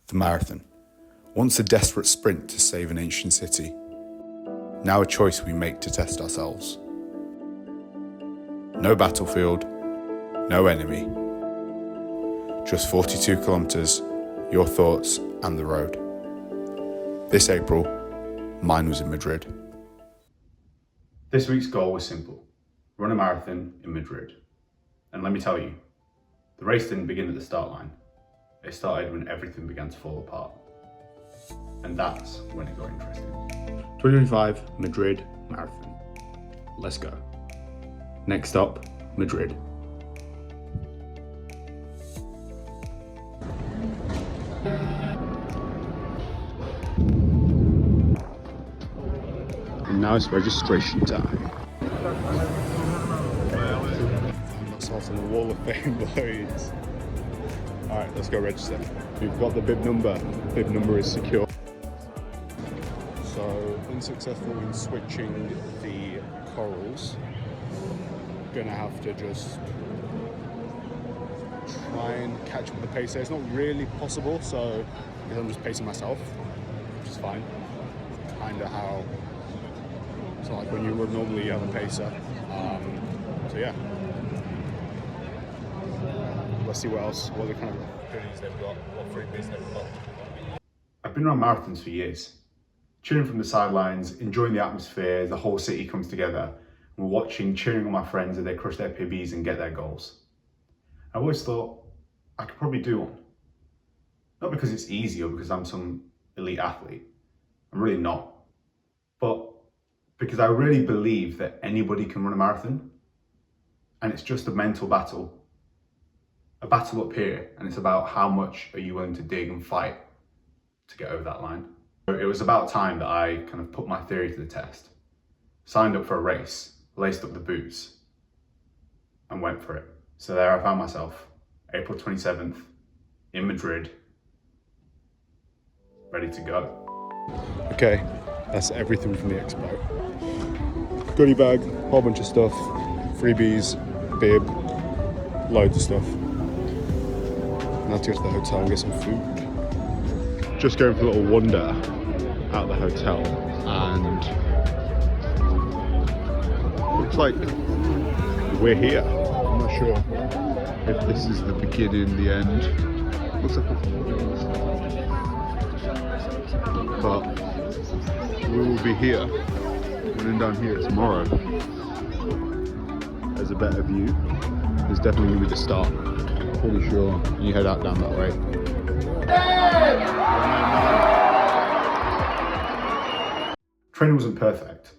The marathon, once a desperate sprint to save an ancient city, now a choice we make to test ourselves. No battlefield, no enemy. Just 42 kilometres, your thoughts and the road. This April, mine was in Madrid. This week's goal was simple: run a marathon in Madrid. And let me tell you, the race didn't begin at the start line. It started when everything began to fall apart. And that's when it got interesting. 2025 Madrid Marathon. Let's go. Next stop, Madrid. And now it's registration time. That's also the wall of fame balloons. Alright, let's go register. We've got the bib number. Bib number is secure. So, unsuccessful in switching the corals. Gonna have to just try and catch up with the pace there. It's not really possible, so I'm just pacing myself, which is fine. Kinda how it's like when you run normally, you have a pacer. So yeah. Let's see what else, what other kind of opportunities they've got, what freebies they've got. I've been around marathons for years, cheering from the sidelines, enjoying the atmosphere, the whole city comes together. We're watching, cheering on my friends as they crush their PBs and get their goals. I've always thought I could probably do one. Not because it's easy or because I'm some elite athlete. I'm really not. But because I really believe that anybody can run a marathon, and it's just a mental battle. A battle up here, and it's about how much are you willing to dig and fight to get over that line. It was about time that I kind of put my theory to the test, signed up for a race, laced up the boots, and went for it. So there I found myself, April 27th, in Madrid, ready to go. Okay, that's everything from the expo. Goodie bag, whole bunch of stuff, freebies, bib, loads of stuff. Now to go to the hotel and get some food. Just going for a little wander out of the hotel, and looks like we're here. I'm not sure if this is the beginning, the end. Looks like but we will be here, running down here tomorrow. There's a better view. There's definitely going to be the start. Pretty sure you head out down that way. Training wasn't perfect,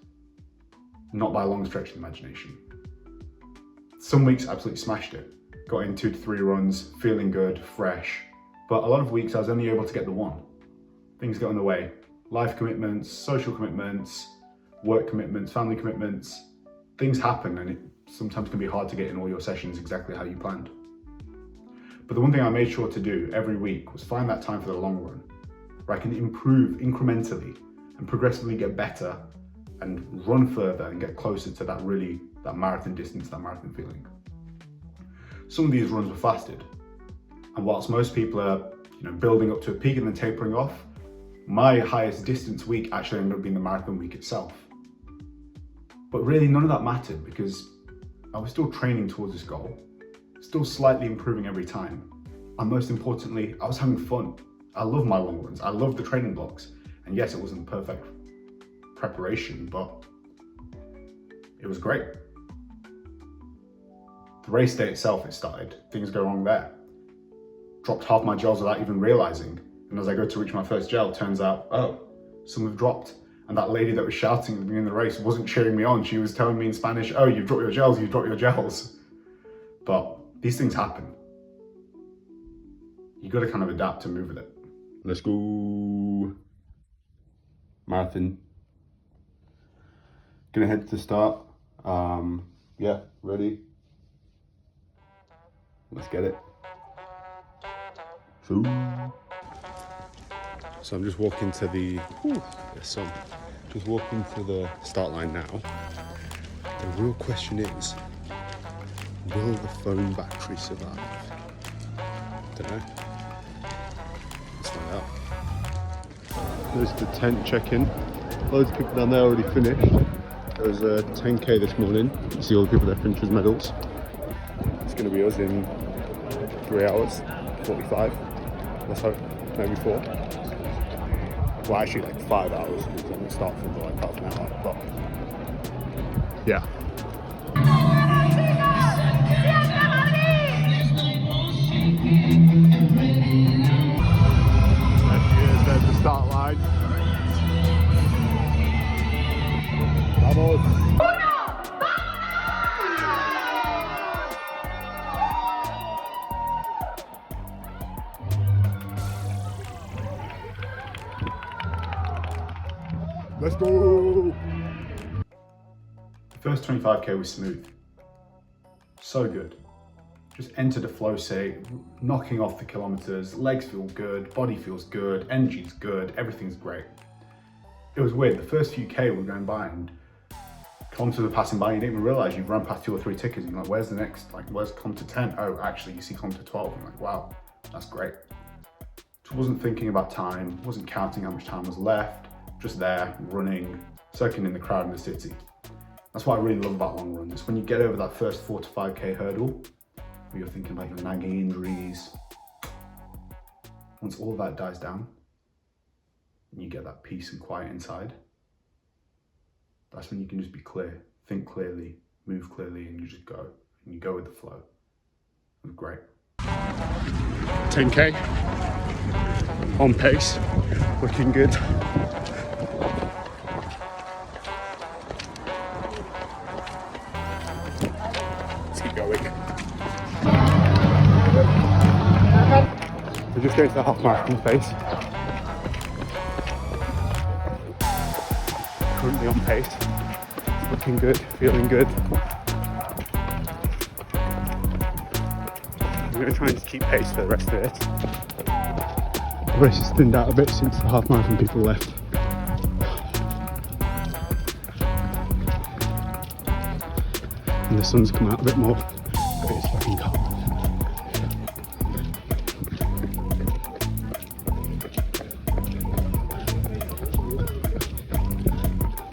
not by a long stretch of the imagination. Some weeks I absolutely smashed it, got in 2 to 3 runs, feeling good, fresh, but a lot of weeks I was only able to get the 1. Things got in the way. Life commitments, social commitments, work commitments, family commitments. Things happen, and it sometimes can be hard to get in all your sessions exactly how you planned. But the one thing I made sure to do every week was find that time for the long run, where I can improve incrementally and progressively get better and run further and get closer to that marathon distance, that marathon feeling. Some of these runs were fasted, and whilst most people are building up to a peak and then tapering off, my highest distance week actually ended up being the marathon week itself. But really none of that mattered, because I was still training towards this goal, still slightly improving every time. And most importantly, I was having fun. I love my long runs. I love the training blocks. And yes, it wasn't perfect preparation, but it was great. The race day itself, it started. Things go wrong there. Dropped half my gels without even realizing. And as I go to reach my first gel, turns out, oh, some have dropped. And that lady that was shouting at the beginning of the race wasn't cheering me on. She was telling me in Spanish, oh, you've dropped your gels, you've dropped your gels. But these things happen. You got to kind of adapt and move with it. Let's go. Marathon. Gonna head to the start. Yeah, ready. Let's get it. So I'm just walking to the sun. Just walking to the start line now. The real question is, will the phone battery survive? Don't know. Let's find out. There's the tent check-in. Loads of people down there already finished. There was a 10k this morning. You see all the people that finished with medals. It's going to be us in 3 hours, 45. Let's hope, maybe 4. Well, actually like 5 hours because I'm going to start for like half an hour. But yeah. There's the start line. Vamos. Let's go! The first 25k was smooth. So good. Just entered a flow state, knocking off the kilometers, legs feel good, body feels good, energy's good, everything's great. It was weird, the first few K were going by and kilometers were passing by, you didn't even realize you've run past 2 or 3 tickets and you're like, where's the next, like where's kilometer 10? Oh, actually you see kilometer 12. I'm like, wow, that's great. Just wasn't thinking about time, wasn't counting how much time was left, just there, running, soaking in the crowd in the city. That's what I really love about long runs. When you get over that first 4 to 5k hurdle, where you're thinking about your nagging injuries, once all of that dies down, and you get that peace and quiet inside, that's when you can just be clear, think clearly, move clearly, and you just go. And you go with the flow. It was great. 10k, on pace, looking good. Let's keep going. We're just going to the half marathon phase. Currently on pace. Looking good, feeling good. I'm going to try and just keep pace for the rest of it. The race has thinned out a bit since the half marathon people left. And the sun's come out a bit more, but it's fucking cold.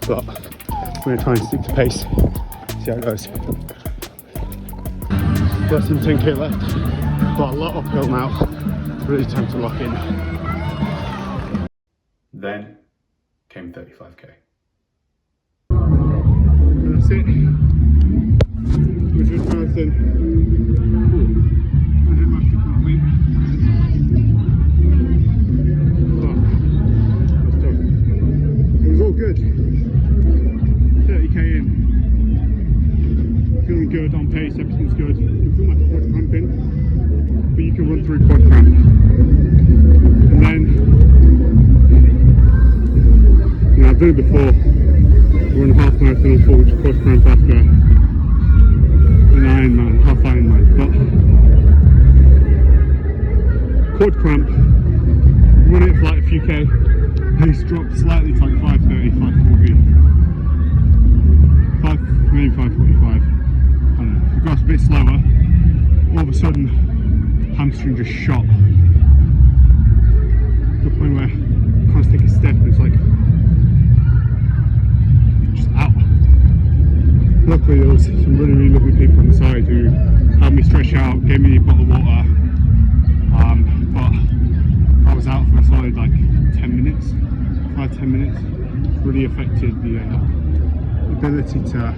But I'm going to try and stick to pace, see how it goes. Less than 10k left, but a lot uphill now. Really time to lock in. Then came 35k. And that's it. Madrid marathon. Madrid marathon complete. Oh, that's tough. It was all good. 30k in. Feeling good, on pace, everything's good. You can feel like quad cramping, but you can run through quad cramp. And then, you know, I've done it before. Run a half marathon on full quad cramp after an Ironman, half Ironman. But quad cramp, run it for like a few k, pace dropped slightly to like 5:30, 5:40. Maybe 5:45. I don't know. It got a bit slower. All of a sudden, hamstring just shot. To the point where I can't take a step and it's like just out. Luckily, there was some really, really lovely people on the side who helped me stretch out, gave me a bottle of water. But I was out for a solid like 10 minutes, 5-10 minutes. It really affected the ability to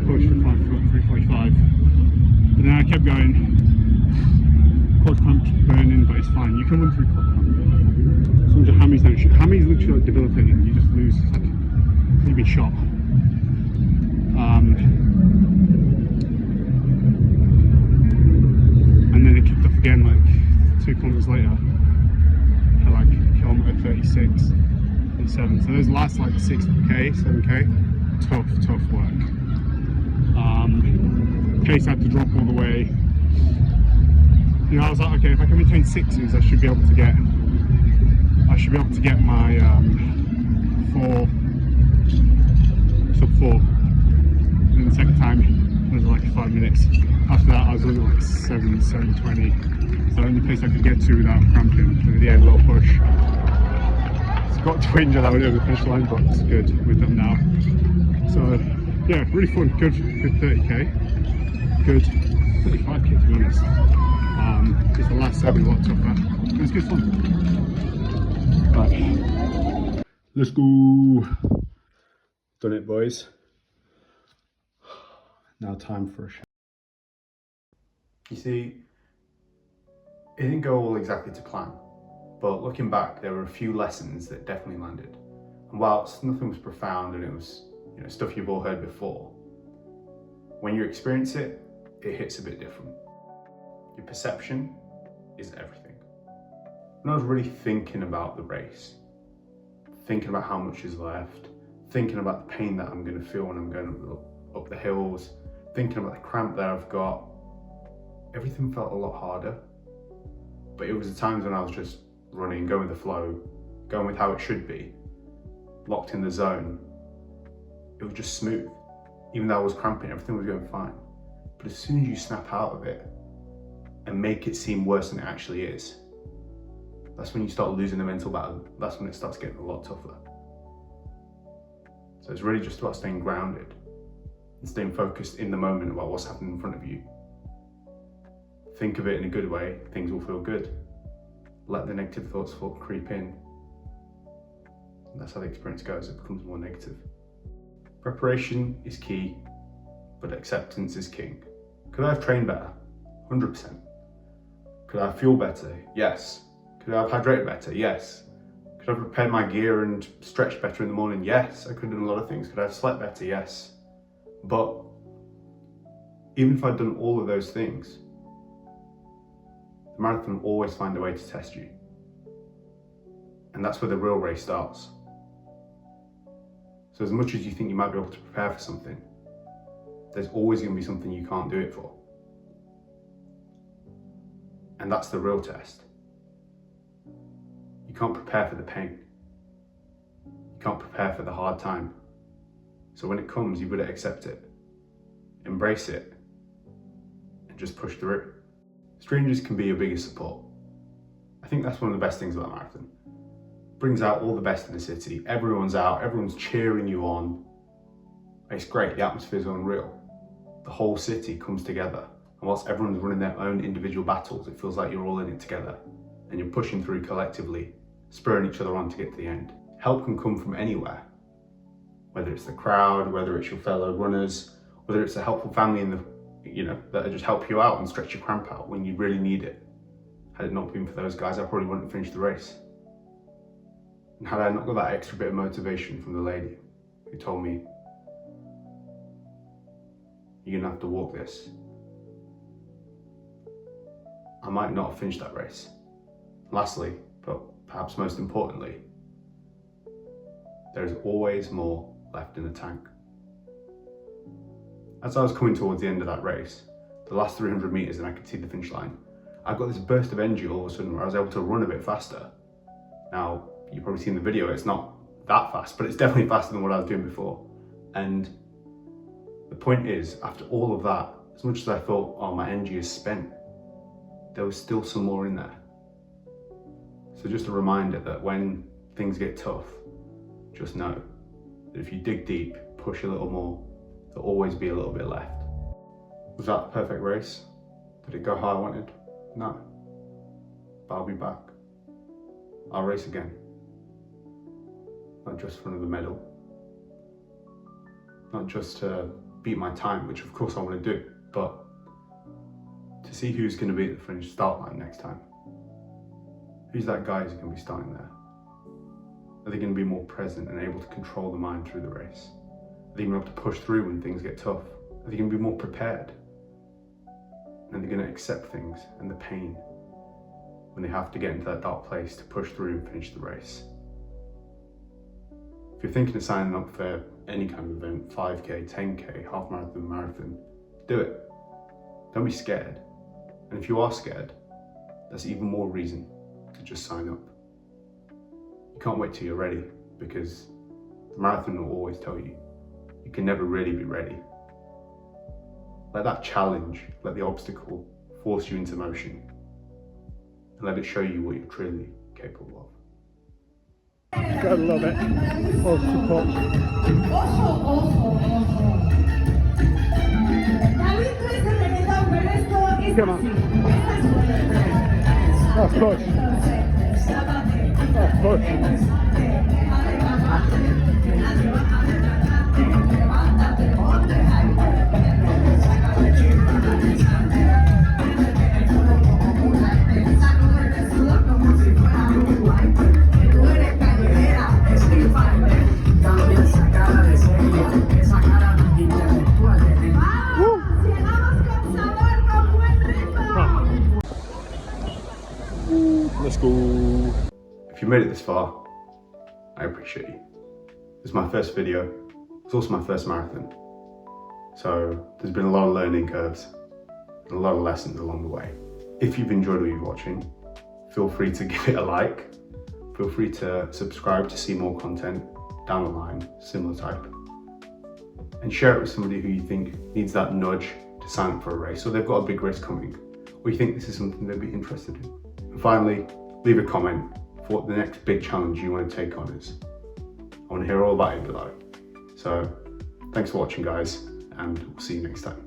push for 3:45, but then I kept going. Quad cramp burning, but it's fine. You can run through quad cramp. Sometimes your hammies don't shoot. Hammies literally like debilitating. You just lose. It's like you've been shot. And then it kicked off again like 2 kilometers later at like kilometer 36, 37. So those last like 6k, 7k. Tough work. Pace had to drop all the way. You know, I was like, okay, if I can maintain 6s, I should be able to get my sub 4. And the second time it was like 5 minutes. After that, I was running like 7:20. So the only pace I could get to without cramping. And at the end, little push. It's got twinge on our way over the finish line, but it's good, we're done now. So yeah, really fun, good 30k, good 35k to be honest. Just the last set we walked tougher. It was good fun. Right, let's go. Done it, boys. Now time for a shower. You see, it didn't go all exactly to plan, but looking back, there were a few lessons that definitely landed. And whilst nothing was profound and it was, you know, stuff you've all heard before, when you experience it, it hits a bit different. Your perception is everything. When I was really thinking about the race, thinking about how much is left, thinking about the pain that I'm going to feel when I'm going up the hills, thinking about the cramp that I've got, everything felt a lot harder. But it was the times when I was just running, going with the flow, going with how it should be, locked in the zone. It was just smooth. Even though I was cramping, everything was going fine. But as soon as you snap out of it and make it seem worse than it actually is, that's when you start losing the mental battle. That's when it starts getting a lot tougher. So it's really just about staying grounded and staying focused in the moment about what's happening in front of you. Think of it in a good way, things will feel good. Let the negative thoughts creep in. And that's how the experience goes, it becomes more negative. Preparation is key, but acceptance is king. Could I have trained better? 100%. Could I feel better? Yes. Could I have hydrated better? Yes. Could I have prepared my gear and stretched better in the morning? Yes. I could have done a lot of things. Could I have slept better? Yes. But even if I'd done all of those things, the marathon will always find a way to test you. And that's where the real race starts. So as much as you think you might be able to prepare for something, there's always going to be something you can't do it for. And that's the real test. You can't prepare for the pain. You can't prepare for the hard time. So when it comes, you've got to accept it, embrace it, and just push through. Strangers can be your biggest support. I think that's one of the best things about a marathon. It brings out all the best in the city. Everyone's out, everyone's cheering you on. It's great, the atmosphere is unreal. The whole city comes together. And whilst everyone's running their own individual battles, it feels like you're all in it together and you're pushing through collectively, spurring each other on to get to the end. Help can come from anywhere, whether it's the crowd, whether it's your fellow runners, whether it's a helpful family in the, that just help you out and stretch your cramp out when you really need it. Had it not been for those guys, I probably wouldn't have finished the race. And had I not got that extra bit of motivation from the lady who told me, you're gonna have to walk this, I might not have finished that race. Lastly, but perhaps most importantly, there is always more left in the tank. As I was coming towards the end of that race, the last 300 meters and I could see the finish line, I got this burst of energy all of a sudden where I was able to run a bit faster. Now, you've probably seen the video, it's not that fast, but it's definitely faster than what I was doing before. And the point is, after all of that, as much as I thought, oh, my energy is spent, there was still some more in there. So just a reminder that when things get tough, just know that if you dig deep, push a little more, there'll always be a little bit left. Was that the perfect race? Did it go how I wanted? No. But I'll be back. I'll race again. Not just for another medal. Not just to beat my time, which of course I want to do, but to see who's going to be at the finish start line next time. Who's that guy who's going to be starting there? Are they going to be more present and able to control the mind through the race? Are they going to be able to push through when things get tough? Are they going to be more prepared? And they're going to accept things and the pain when they have to get into that dark place to push through and finish the race. If you're thinking of signing up for any kind of event, 5K, 10K, half marathon, marathon, do it. Don't be scared. And if you are scared, that's even more reason to just sign up. You can't wait till you're ready, because the marathon will always tell you, you can never really be ready. Let that challenge, let the obstacle force you into motion, and let it show you what you're truly capable of. Gotta love it. Oh, support. Come on. Oh, push. Oh, push. Let's go. If you made it this far, I appreciate you. It's my first video. It's also my first marathon. So there's been a lot of learning curves and a lot of lessons along the way. If you've enjoyed what you're watching, feel free to give it a like. Feel free to subscribe to see more content down the line, similar type. And share it with somebody who you think needs that nudge to sign up for a race, or they've got a big race coming, or you think this is something they'd be interested in. And finally, leave a comment for what the next big challenge you want to take on is. I want to hear all about it below. So thanks for watching, guys, and we'll see you next time.